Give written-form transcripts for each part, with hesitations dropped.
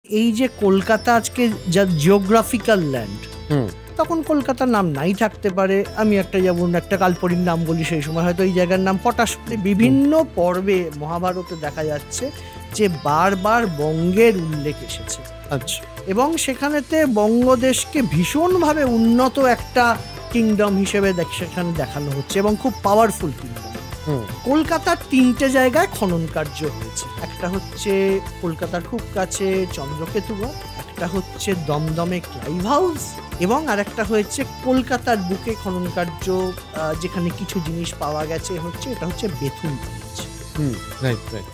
এই যে কলকাতা আজকে যা জিওগ্রাফিক্যাল ল্যান্ড, তখন কলকাতার নাম নাই থাকতে পারে। আমি যেমন একটা কাল্পনিক নাম বলি, সেই সময় হয়তো এই জায়গার নাম পটাশপুর। বিভিন্ন পর্বে মহাভারতে দেখা যাচ্ছে যে বারবার বঙ্গের উল্লেখ এসেছে। আচ্ছা। এবং সেখানেতে বঙ্গদেশকে ভীষণভাবে উন্নত একটা কিংডম হিসেবে সেখানে দেখানো হচ্ছে এবং খুব পাওয়ারফুল কিংডম। কলকাতার 3টে জায়গায় খনন কার্য হয়েছে। একটা হচ্ছে কলকাতার খুব কাছে চন্দ্রকেতুগড়, একটা হচ্ছে দমদমে ক্লাইভ হাউস, এবং আরেকটা হয়েছে কলকাতার বুকে খনন কার্য, যেখানে কিছু জিনিস পাওয়া গেছে এটা হচ্ছে বেথুন কলেজ। Right right.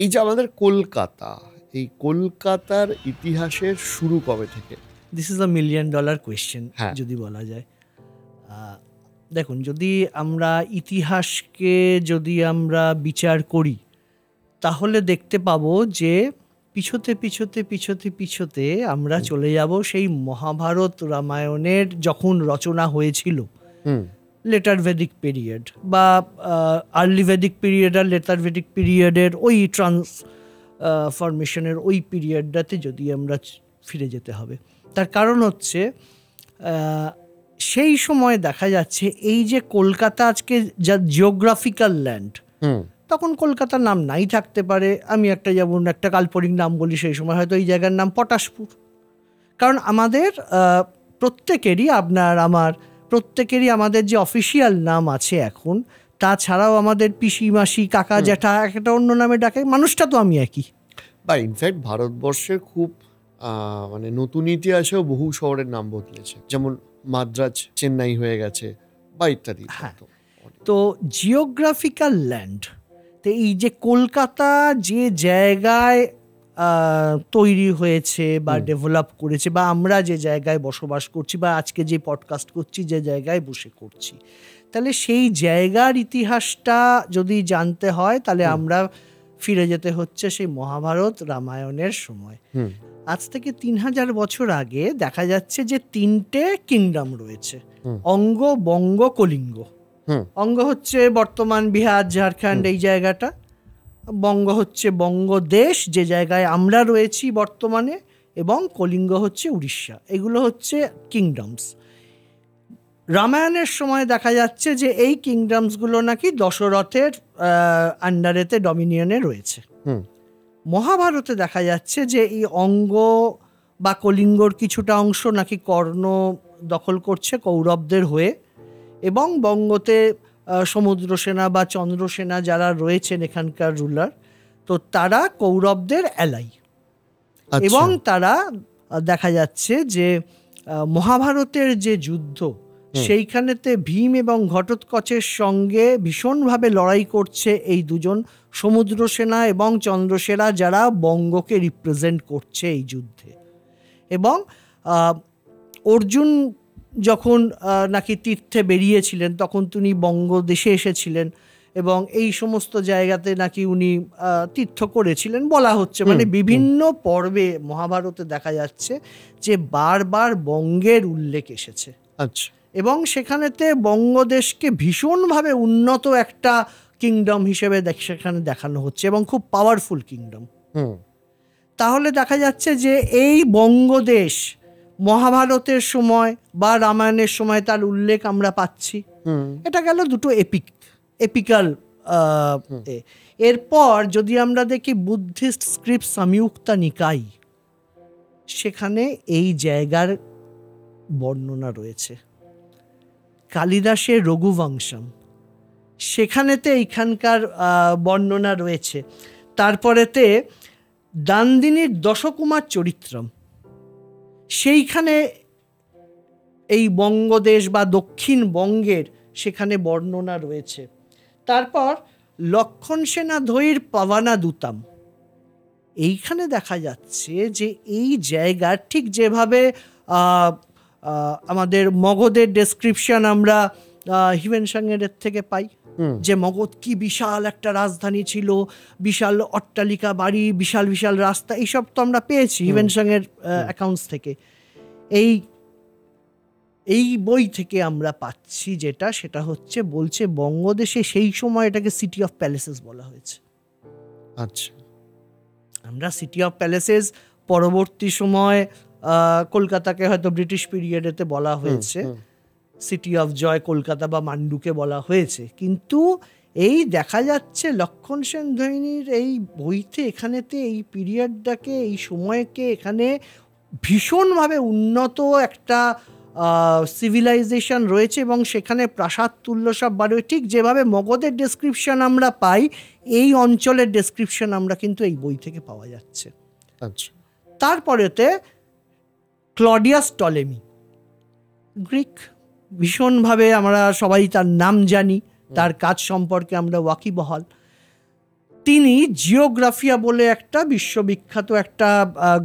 এই যে আমাদের কলকাতা, এই কলকাতার ইতিহাসের শুরু কবে থেকে? This is a $1 million question যদি বলা যায়। দেখুন, যদি আমরা ইতিহাসকে আমরা বিচার করি, তাহলে দেখতে পাবো যে পিছোতে আমরা চলে যাব সেই মহাভারত রামায়ণের যখন রচনা হয়েছিল, লেটার ভেদিক পিরিয়ড বা আর্লি ভেদিক পিরিয়ড আর লেটার ভেদিক পিরিয়ডের ওই ট্রান্সফরমেশনের ওই পিরিয়ডটাতে যদি আমরা ফিরে যেতে হবে। তার কারণ হচ্ছে সেই সময় দেখা যাচ্ছে এই যে কলকাতা আজকে যা জিওগ্রাফিক্যাল ল্যান্ড, তখন কলকাতার নাম নাই থাকতে পারে। আমি যেমন একটা কাল্পনিক নাম বলি, সেই সময় হয়তো এই জায়গার নাম পটাশপুর। কারণ আমাদের প্রত্যেকেরই আমাদের যে অফিসিয়াল নাম আছে এখন, তাছাড়াও আমাদের পিসি মাসি কাকা জ্যাঠা একটা অন্য নামে ডাকে, মানুষটা তো আমি একই। বা ইনফ্যাক্ট ভারতবর্ষের খুব মানে নতুন ইতিহাসেও বহু শহরের নাম বদলেছে, যেমন মাদ্রাজ চেন্নাই হয়ে গেছে বা ইত্যাদি। তো জিওগ্রাফিক্যাল ল্যান্ড, তো এই যে কলকাতা যে জায়গায় তৈরি হয়েছে বা ডেভেলপ করেছে, বা আমরা যে জায়গায় বসবাস করছি বা আজকে যে পডকাস্ট করছি যে জায়গায় বসে করছি, তাহলে সেই জায়গার ইতিহাসটা যদি জানতে হয়, তাহলে আমরা ফিরে যেতে হচ্ছে সেই মহাভারত রামায়ণের সময়। আজ থেকে 3000 বছর আগে দেখা যাচ্ছে যে 3টে কিংডম রয়েছে, অঙ্গ, বঙ্গ, কলিঙ্গ। অঙ্গ হচ্ছে বর্তমান বিহার, ঝাড়খণ্ড, এই জায়গাটা। বঙ্গ হচ্ছে বঙ্গদেশ, যে জায়গায় আমরা রয়েছি বর্তমানে, এবং কলিঙ্গ হচ্ছে উড়িষ্যা। এগুলো হচ্ছে কিংডমস। রামায়ণের সময় দেখা যাচ্ছে যে এই কিংডমসগুলো নাকি দশরথের আন্ডারেতে ডমিনিয়নে রয়েছে। মহাভারতে দেখা যাচ্ছে যে এই অঙ্গ বা কলিঙ্গর কিছুটা অংশ নাকি কর্ণ দখল করছে কৌরবদের হয়ে, এবং বঙ্গতে সমুদ্রসেনা বা চন্দ্রসেনা যারা রয়েছেন এখানকার রুলার, তো তারা কৌরবদের অ্যালাই। এবং তারা দেখা যাচ্ছে যে মহাভারতের যে যুদ্ধ, সেইখানেতে ভীম এবং ঘটোৎকচের সঙ্গে ভীষণভাবে লড়াই করছে এই দুজন সমুদ্রসেনা এবং চন্দ্রসেনা, যারা বঙ্গকে রিপ্রেজেন্ট করছে এই যুদ্ধে। এবং অর্জুন যখন নাকি তীর্থে বেরিয়েছিলেন, তখন তিনি বঙ্গদেশে এসেছিলেন এবং এই সমস্ত জায়গাতে নাকি উনি তীর্থ করেছিলেন বলা হচ্ছে। মানে বিভিন্ন পর্বে মহাভারতে দেখা যাচ্ছে যে বারবার বঙ্গের উল্লেখ এসেছে। আচ্ছা। এবং সেখানেতে বঙ্গদেশকে ভীষণভাবে উন্নত একটা কিংডম হিসেবে সেখানে দেখানো হচ্ছে এবং খুব পাওয়ারফুল কিংডম। তাহলে দেখা যাচ্ছে যে এই বঙ্গদেশ মহাভারতের সময় বা রামায়ণের সময় তার উল্লেখ আমরা পাচ্ছি। এটা গেল দুটো এপিক্যাল। এরপর যদি আমরা দেখি বুদ্ধিস্ট স্ক্রিপ্ট সংযুক্তা নিকাই, সেখানে এই জায়গার বর্ণনা রয়েছে। কালিদাসের রঘুবংশম, সেখানেতে এইখানকার বর্ণনা রয়েছে। তারপরেতে দান্দিনীর দশকুমার চরিত্রম, সেইখানে এই বঙ্গদেশ বা দক্ষিণবঙ্গের সেখানে বর্ণনা রয়েছে। তারপর লক্ষণ সেনা ধৈর পাওয়ানা দূতাম, এইখানে দেখা যাচ্ছে যে এই জায়গার ঠিক যেভাবে আমাদের মগধের ডেসক্রিপশন আমরা হিউয়েনসাংয়ের থেকে পাই, যে মগধ কি বিশাল একটা রাজধানী ছিল, বিশাল অট্টালিকা বাড়ি, বিশাল বিশাল রাস্তা, এইসব তো আমরা পেয়েছি হিউয়েনসাংয়ের অ্যাকাউন্টস থেকে। এই এই বই থেকে আমরা পাচ্ছি যেটা, সেটা হচ্ছে বলছে বঙ্গদেশে সেই সময় এটাকে সিটি অফ প্যালেসেস বলা হয়েছে। আচ্ছা, আমরা সিটি অফ প্যালেসেস পরবর্তী সময় কলকাতাকে হয়তো ব্রিটিশ পিরিয়ডেতে বলা হয়েছে, সিটি অফ জয় কলকাতা বা মান্ডুকে বলা হয়েছে, কিন্তু এই দেখা যাচ্ছে লক্ষণ সেন ধৈনীর এই বইতে এখানেতে এই পিরিয়ডটাকে, এই সময়কে এখানে ভীষণভাবে উন্নত একটা সিভিলাইজেশন রয়েছে এবং সেখানে প্রাসাদ তুল্য সব বাড়ি, ঠিক যেভাবে মগধের ডেসক্রিপশন আমরা পাই, এই অঞ্চলের ডেসক্রিপশন আমরা কিন্তু এই বই থেকে পাওয়া যাচ্ছে। আচ্ছা, তারপরেতে ক্লডিয়াস টলেমি, গ্রিক, ভীষণভাবে আমরা সবাই তার নাম জানি, তার কাজ সম্পর্কে আমরা ওয়াকিবহাল। তিনি জিওগ্রাফিয়া বলে একটা বিশ্ববিখ্যাত একটা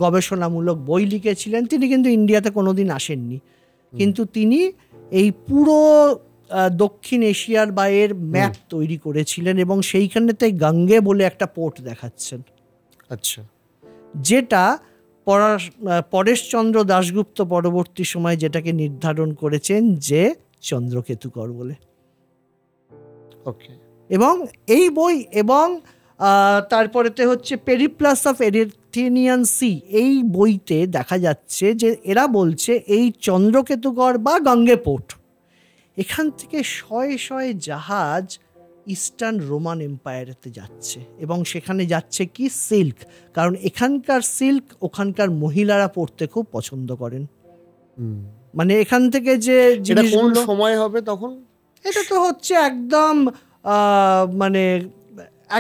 গবেষণামূলক বই লিখেছিলেন। তিনি কিন্তু ইন্ডিয়াতে কোনোদিন আসেননি, কিন্তু তিনি এই পুরো দক্ষিণ এশিয়ার বা এর ম্যাপ তৈরি করেছিলেন এবং সেইখানেতে গঙ্গে বলে একটা পোর্ট দেখাচ্ছেন। আচ্ছা, যেটা পরেশচন্দ্র দাশগুপ্ত পরবর্তী সময় যেটাকে নির্ধারণ করেছেন যে চন্দ্রকেতুগড় বলে। ওকে। এবং এই বই এবং তারপরেতে হচ্ছে পেরিপ্লাস অফ এরিথেনিয়ান সি, এই বইতে দেখা যাচ্ছে যে এরা বলছে এই চন্দ্রকেতুগড় বা গঙ্গে পোর্ট, এখান থেকে শয়ে শয়ে জাহাজ ইস্টার্ন রোমান এম্পায়ারেতে যাচ্ছে এবং সেখানে যাচ্ছে কি সিল্ক, কারণ এখানকার সিল্ক ওখানকার মহিলারা পরতে খুব পছন্দ করেন। মানে এখান থেকে যে কোন সময় হবে তখন, এটা তো হচ্ছে একদম মানে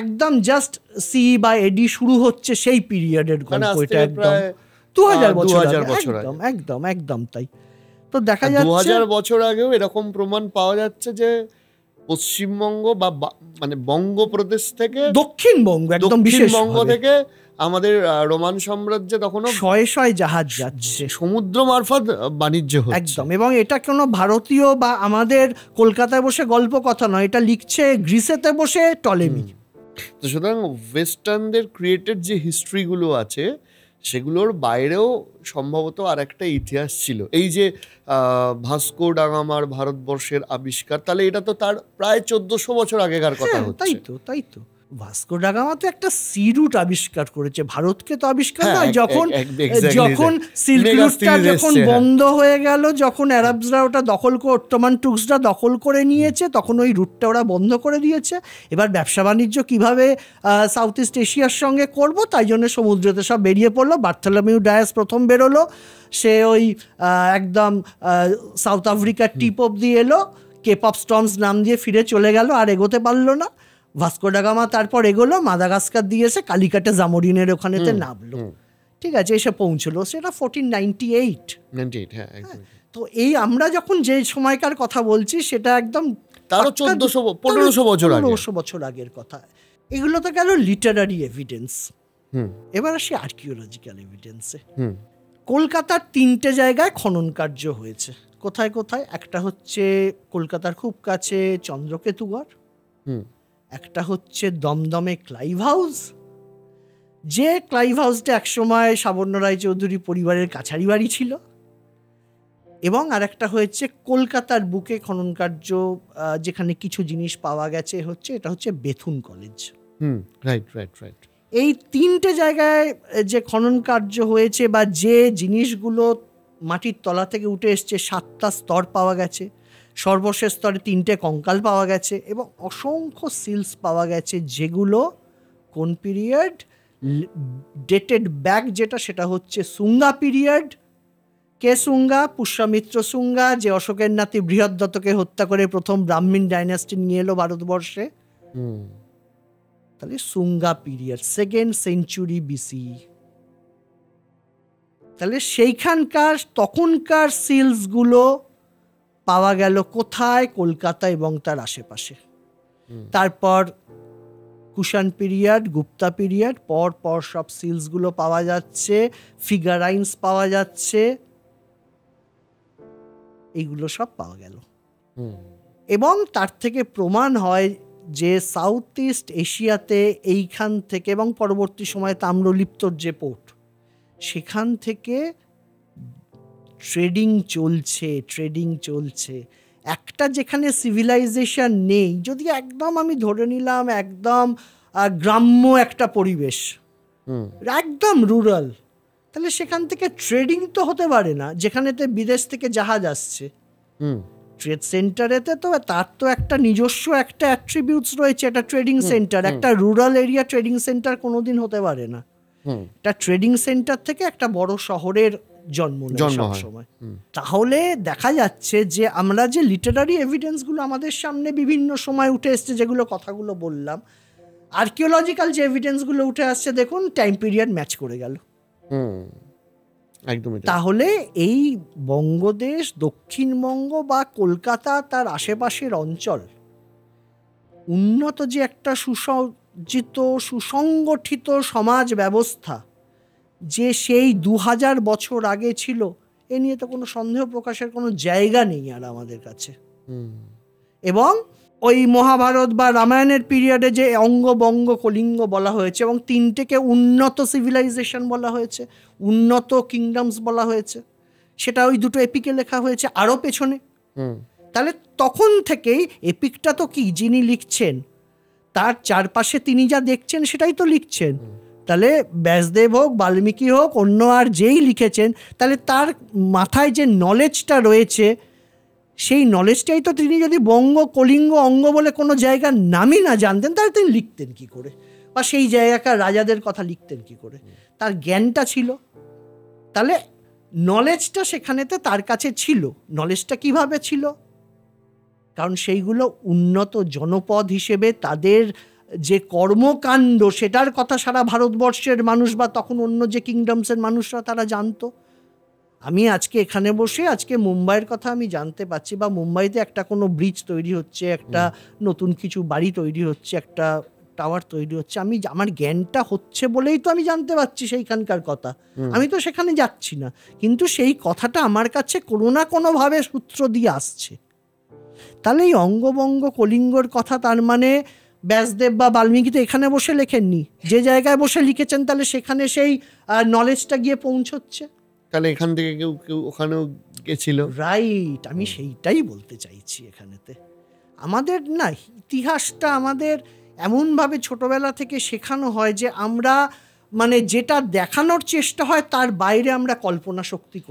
একদম জাস্ট সি বা এডি শুরু হচ্ছে সেই পিরিয়ডের গল্প, এটা একদম 2000 বছর একদম একদম একদম তাই। তো দেখা যাচ্ছে 2000 বছর আগেও এরকম প্রমাণ পাওয়া যাচ্ছে যে পশ্চিমবঙ্গ বা মানে বঙ্গপ্রদেশ থেকে দক্ষিণবঙ্গ, একদম দক্ষিণবঙ্গ থেকে আমাদের রোমান সাম্রাজ্যে তখনও শয়ে শয়ে জাহাজ যাচ্ছে, সমুদ্র মারফত বাণিজ্য হচ্ছে একদম। এবং এটা কোনো ভারতীয় বা আমাদের কলকাতায় বসে গল্প কথা নয়, এটা লিখছে গ্রিসেতে বসে টলেমি। তো সুতরাং ওয়েস্টার্নদের ক্রিয়েটেড যে হিস্ট্রিগুলো আছে সেগুলোর বাইরেও সম্ভবত আর একটা ইতিহাস ছিল। এই যে ভাস্কো ডা গামার ভারতবর্ষের আবিষ্কার, তাহলে এটা তো তার প্রায় 1400 বছর আগেকার কথা হচ্ছে। তাই তো ভাস্কো ডা গামা তো একটা সি রুট আবিষ্কার করেছে, ভারতকে তো আবিষ্কার নয়। যখন সিল্ক রুটটা যখন বন্ধ হয়ে গেল, যখন আরবসরা ওটা দখল করে, অটোমান টুর্কসরা দখল করে নিয়েছে, তখন ওই রুটটা ওরা বন্ধ করে দিয়েছে। এবার ব্যবসা বাণিজ্য কিভাবে সাউথ ইস্ট এশিয়ার সঙ্গে করব, তাই জন্য সমুদ্রতে সব বেরিয়ে পড়লো। বার্থোলোমিউ ডায়াস প্রথম বেরোলো, সে ওই একদম সাউথ আফ্রিকার টিপ অব্দি এলো, কেপ অফ স্টর্মস নাম দিয়ে ফিরে চলে গেল, আর এগোতে পারলো না। ভাস্কো ডা গামা তারপর এগোলো, মাদাগাস্কার দিয়েছে, কালিকাটে জামোরিনের ওখানেতে নামলো, ঠিক আছে, এসে পৌঁছলো, সেটা 1498। তো এই আমরা যখন যে সময়কার কথা বলছি সেটা একদম 1400 বছর আগের কথা। এগুলো তো গেল লিটারারি এভিডেন্স। এবার আসি আর্কিওলজিক্যাল এভিডেন্সে। কলকাতার 3টে জায়গায় খনন কার্য হয়েছে। কোথায় কোথায়? একটা হচ্ছে কলকাতার খুব কাছে চন্দ্রকেতুগড়, একটা হচ্ছে দমদমে ক্লাইভ হাউস, যে ক্লাইভ হাউসটা একসময় সাবর্ণ রায়চৌধুরী পরিবারের কাছারি বাড়ি ছিল, এবং আরেকটা হয়েছে কলকাতার বুকে খনন কার্য, যেখানে কিছু জিনিস পাওয়া গেছে হচ্ছে, এটা হচ্ছে বেথুন কলেজ। রাইট। এই 3টে জায়গায় যে খনন কার্য হয়েছে বা যে জিনিসগুলো মাটির তলা থেকে উঠে এসছে, 7টা স্তর পাওয়া গেছে, সর্বশেষ স্তরে 3টে কঙ্কাল পাওয়া গেছে এবং অসংখ্য সিলস পাওয়া গেছে, যেগুলো কোন পিরিয়ড ডেটেড ব্যাক, যেটা সেটা হচ্ছে সুঙ্গা পিরিয়ড। কে সুঙ্গা? পুষ্যমিত্র সুঙ্গা, যে অশোকের নাতি বৃহদ্রথকে হত্যা করে প্রথম ব্রাহ্মণ ডাইনাস্টি নিয়ে এলো ভারতবর্ষে। তাহলে সুঙ্গা পিরিয়ড, 2nd সেঞ্চুরি বিসি। তাহলে সেইখানকার তখনকার সিলসগুলো পাওয়া গেল কোথায়? কলকাতা এবং তার আশেপাশে। তারপর কুষাণ পিরিয়ড, গুপ্তা পিরিয়ড, পর পর সব সিলসগুলো পাওয়া যাচ্ছে, ফিগারাইন্স পাওয়া যাচ্ছে, এইগুলো সব পাওয়া গেল। এবং তার থেকে প্রমাণ হয় যে সাউথ ইস্ট এশিয়াতে এইখান থেকে, এবং পরবর্তী সময়ে তাম্রলিপ্তর যে পোর্ট, সেখান থেকে ট্রেডিং চলছে, একটা যেখানে সিভিলাইজেশন নেই, যদি একদম আমি ধরে নিলাম একদম গ্রাম্য একটা পরিবেশ, একদম রুরাল, তাহলে সেখান থেকে ট্রেডিং তো হতে পারে না, যেখানেতে বিদেশ থেকে জাহাজ আসছে। ট্রেড সেন্টারেতে তো তার তো একটা নিজস্ব একটা অ্যাট্রিবিউটস রয়েছে, একটা ট্রেডিং সেন্টার, একটা রুরাল এরিয়া ট্রেডিং সেন্টার কোনোদিন হতে পারে না। একটা ট্রেডিং সেন্টার থেকে একটা বড় শহরের জন্ম নেয় সবসময়। তাহলে দেখা যাচ্ছে যে আমরা যে লিটারারি এভিডেন্সগুলো আমাদের সামনে বিভিন্ন সময় উঠে এসছে, যেগুলো কথাগুলো বললাম, আর্কিওলজিক্যাল যে এভিডেন্সগুলো উঠে আসছে, দেখুন টাইম পিরিয়ড ম্যাচ করে গেল। তাহলে এই বঙ্গদেশ, দক্ষিণবঙ্গ বা কলকাতা তার আশেপাশের অঞ্চল উন্নত যে একটা সুসজ্জিত সুসংগঠিত সমাজ ব্যবস্থা যে সেই 2000 বছর আগে ছিল, এ নিয়ে তো কোনো সন্দেহ প্রকাশের কোনো জায়গা নেই আর আমাদের কাছে। এবং ওই মহাভারত বা রামায়ণের পিরিয়ডে যে অঙ্গ, বঙ্গ, কলিঙ্গ বলা হয়েছে এবং তিনটেকে উন্নত সিভিলাইজেশন বলা হয়েছে, উন্নত কিংডমস বলা হয়েছে, সেটা ওই দুটো এপিকে লেখা হয়েছে আরও পেছনে। তাহলে তখন থেকেই এপিকটা তো কি, যিনি লিখছেন তার চারপাশে তিনি যা দেখছেন সেটাই তো লিখছেন। তাহলে ব্যাসদেব হোক, বাল্মীকি হোক, অন্য আর যেই লিখেছেন, তাহলে তার মাথায় যে নলেজটা রয়েছে সেই নলেজটাই তো তিনি যদি বঙ্গ, কলিঙ্গ, অঙ্গ বলে কোনো জায়গার নামই না জানতেন, তাহলে তিনি লিখতেন কি করে, বা সেই জায়গাকার রাজাদের কথা লিখতেন কি করে? তার জ্ঞানটা ছিল, তাহলে নলেজটা সেখানেতে তার কাছে ছিল। নলেজটা কিভাবে ছিল? কারণ সেইগুলো উন্নত জনপদ হিসেবে তাদের যে কর্মকাণ্ড, সেটার কথা সারা ভারতবর্ষের মানুষ বা তখন অন্য যে কিংডমসের মানুষরা তারা জানতো। আমি আজকে এখানে বসে আজকে মুম্বাইয়ের কথা আমি জানতে পারছি, বা মুম্বাইতে একটা কোনো ব্রিজ তৈরি হচ্ছে, একটা নতুন কিছু বাড়ি তৈরি হচ্ছে, একটা টাওয়ার তৈরি হচ্ছে, আমি আমার জ্ঞানটা হচ্ছে বলেই তো আমি জানতে পারছি সেইখানকার কথা। আমি তো সেখানে যাচ্ছি না, কিন্তু সেই কথাটা আমার কাছে কোনো না কোনোভাবে সূত্র দিয়ে আসছে। তাহলে এই অঙ্গবঙ্গ কলিঙ্গর কথা তার মানে ব্যাসদেব বা বাল্মীকি তো এখানে বসে লেখেননি, যে জায়গায় বসে লিখেছেন তাহলে সেখানে সেই নলেজটা গিয়ে পৌঁছচ্ছে। তাহলে এখান থেকে কেউ কেউ ওখানেও গেছিল, রাইট? আমি সেইটাই বলতে চাইছি। এখানেতে আমাদের না ইতিহাসটা আমাদের এমনভাবে ছোটবেলা থেকে শেখানো হয় যে আমরা মানে যেটা দেখানোর চেষ্টা হয় তার বাইরে আমরা কল্পনা শক্তি করি।